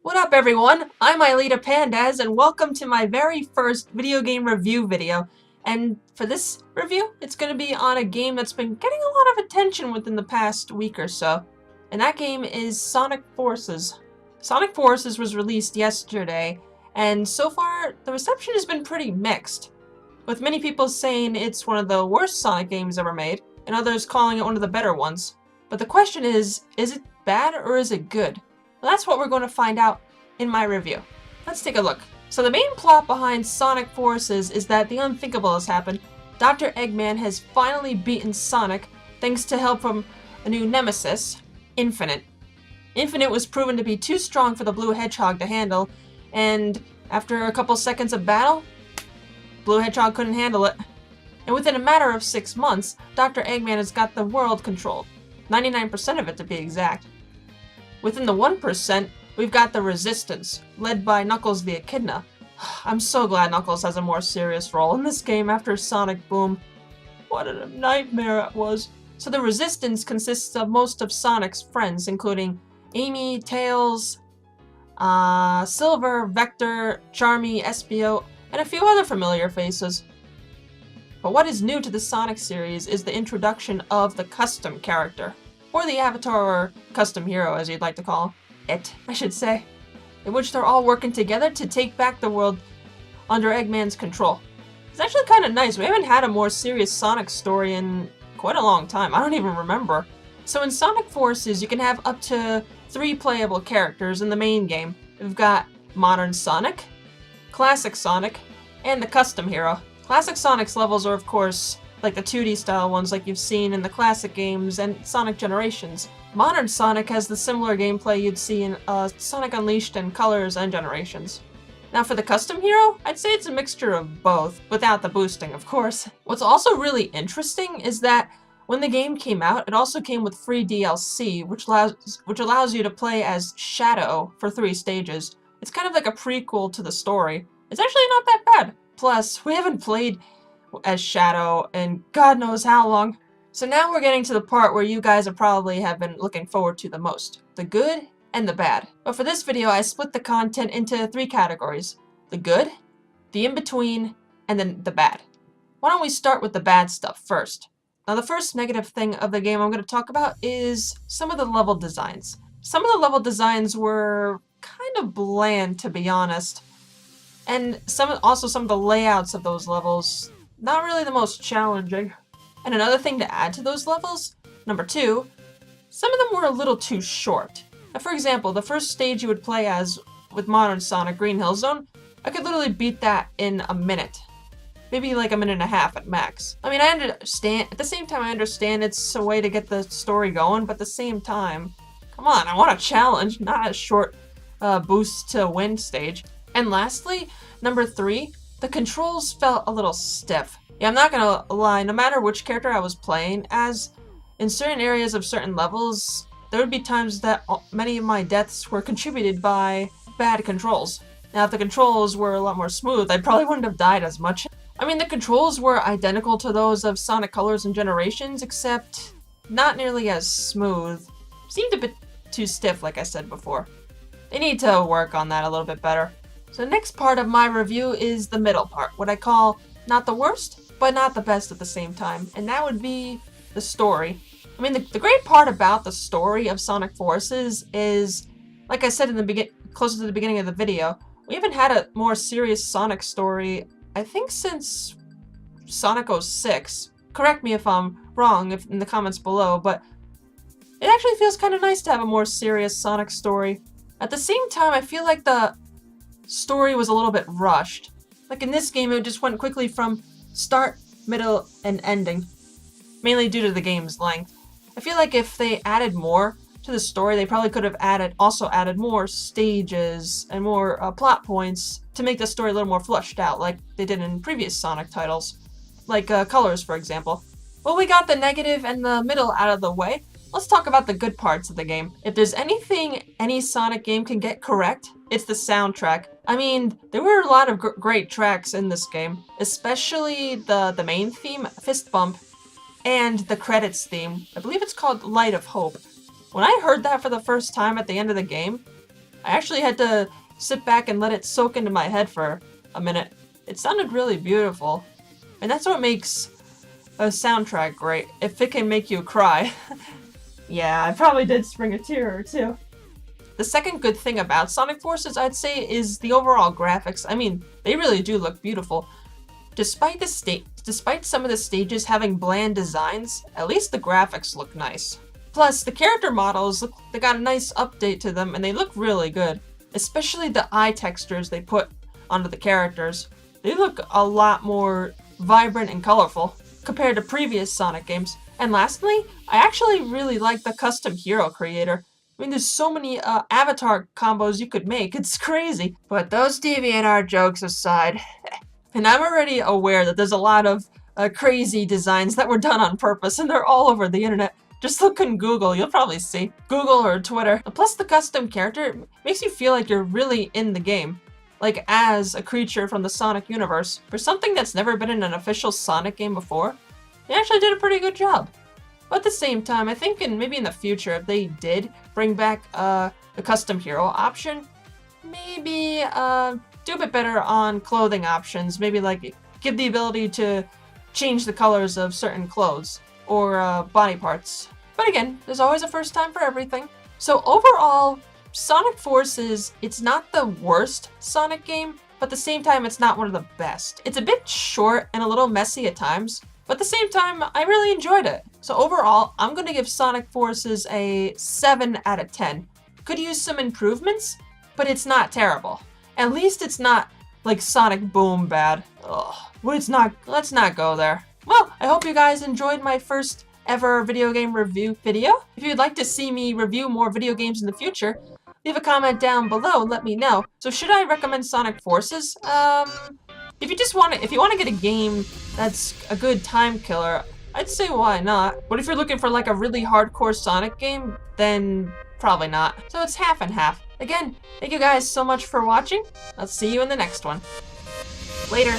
What up everyone? I'm Aelita Pandaz and welcome to my very first video game review video. And for this review, it's going to be on a game that's been getting a lot of attention within the past week or so. And that game is Sonic Forces. Sonic Forces was released yesterday, and so far the reception has been pretty mixed, with many people saying it's one of the worst Sonic games ever made, and others calling it one of the better ones. But the question is it bad or is it good? Well, that's what we're going to find out in my review. Let's take a look. So the main plot behind Sonic Forces is that the unthinkable has happened. Dr. Eggman has finally beaten Sonic thanks to help from a new nemesis, Infinite. Infinite was proven to be too strong for the Blue Hedgehog to handle, and after a couple seconds of battle, Blue Hedgehog couldn't handle it. And within a matter of 6 months, Dr. Eggman has got the world controlled. 99% of it to be exact. Within the 1%, we've got the Resistance, led by Knuckles the Echidna. I'm so glad Knuckles has a more serious role in this game after Sonic Boom. What a nightmare it was. So the Resistance consists of most of Sonic's friends, including Amy, Tails, Silver, Vector, Charmy, Espio, and a few other familiar faces. But what is new to the Sonic series is the introduction of the custom character, or the avatar or custom hero as you'd like to call it, I should say, in which they're all working together to take back the world under Eggman's control. It's actually kind of nice. We haven't had a more serious Sonic story in quite a long time. I don't even remember. So in Sonic Forces, you can have up to 3 playable characters in the main game. We've got Modern Sonic, Classic Sonic, and the custom hero. Classic Sonic's levels are, of course, like the 2D style ones like you've seen in the classic games and Sonic Generations. Modern Sonic has the similar gameplay you'd see in Sonic Unleashed and Colors and Generations. Now for the custom hero, I'd say it's a mixture of both, without the boosting, of course. What's also really interesting is that when the game came out, it also came with free DLC, which allows you to play as Shadow for 3 stages. It's kind of like a prequel to the story. It's actually not that bad. Plus, we haven't played as Shadow in God knows how long. So now we're getting to the part where you guys probably have been looking forward to the most. The good and the bad. But for this video, I split the content into 3 categories. The good, the in-between, and then the bad. Why don't we start with the bad stuff first? Now the first negative thing of the game I'm going to talk about is some of the level designs. Some of the level designs were kind of bland, to be honest. And also some of the layouts of those levels, not really the most challenging. And another thing to add to those levels, number 2, some of them were a little too short. Now, for example, the first stage you would play as with Modern Sonic Green Hill Zone, I could literally beat that in a minute. Maybe like a minute and a half at max. I mean, I understand, at the same time I understand it's a way to get the story going, but at the same time, come on, I want a challenge, not a short boost to win stage. And lastly, number 3, the controls felt a little stiff. Yeah, I'm not gonna lie, no matter which character I was playing as, in certain areas of certain levels, there would be times that many of my deaths were contributed by bad controls. Now, if the controls were a lot more smooth, I probably wouldn't have died as much. I mean, the controls were identical to those of Sonic Colors and Generations, except not nearly as smooth. Seemed a bit too stiff, like I said before. They need to work on that a little bit better. So the next part of my review is the middle part, what I call not the worst, but not the best at the same time, and that would be the story. I mean, the great part about the story of Sonic Forces is, like I said in the closer to the beginning of the video, we haven't had a more serious Sonic story, I think since Sonic 06. Correct me if I'm wrong in the comments below, but it actually feels kind of nice to have a more serious Sonic story. At the same time, I feel like the story was a little bit rushed. Like in this game, it just went quickly from start, middle, and ending, mainly due to the game's length. I feel like if they added more to the story, they probably could have also added more stages and more plot points to make the story a little more fleshed out, like they did in previous Sonic titles, like Colors, for example. Well, we got the negative and the middle out of the way. Let's talk about the good parts of the game. If there's anything any Sonic game can get correct, it's the soundtrack. I mean, there were a lot of great tracks in this game, especially the main theme, Fist Bump, and the credits theme. I believe it's called Light of Hope. When I heard that for the first time at the end of the game, I actually had to sit back and let it soak into my head for a minute. It sounded really beautiful. And that's what makes a soundtrack great, if it can make you cry. Yeah, I probably did spring a tear or two. The second good thing about Sonic Forces, I'd say, is the overall graphics. I mean, they really do look beautiful. Despite some of the stages having bland designs, at least the graphics look nice. Plus, the character models, they got a nice update to them and they look really good. Especially the eye textures they put onto the characters. They look a lot more vibrant and colorful compared to previous Sonic games. And lastly, I actually really like the custom hero creator. I mean, there's so many avatar combos you could make, it's crazy. But those DeviantArt jokes aside, and I'm already aware that there's a lot of crazy designs that were done on purpose, and they're all over the internet. Just look in Google, you'll probably see. Google or Twitter. Plus the custom character makes you feel like you're really in the game. Like as a creature from the Sonic universe. For something that's never been in an official Sonic game before, they actually did a pretty good job. But at the same time, I think maybe in the future, if they did bring back the custom hero option, maybe do a bit better on clothing options. Maybe like give the ability to change the colors of certain clothes or body parts. But again, there's always a first time for everything. So overall, Sonic Forces, it's not the worst Sonic game, but at the same time, it's not one of the best. It's a bit short and a little messy at times, but at the same time, I really enjoyed it. So overall, I'm going to give Sonic Forces a 7 out of 10. Could use some improvements, but it's not terrible. At least it's not like Sonic Boom bad. Ugh, let's not go there. Well, I hope you guys enjoyed my first ever video game review video. If you'd like to see me review more video games in the future, leave a comment down below and let me know. So should I recommend Sonic Forces? If you want to get a game that's a good time killer, I'd say why not. But if you're looking for like a really hardcore Sonic game, then probably not. So it's half and half. Again, thank you guys so much for watching. I'll see you in the next one. Later.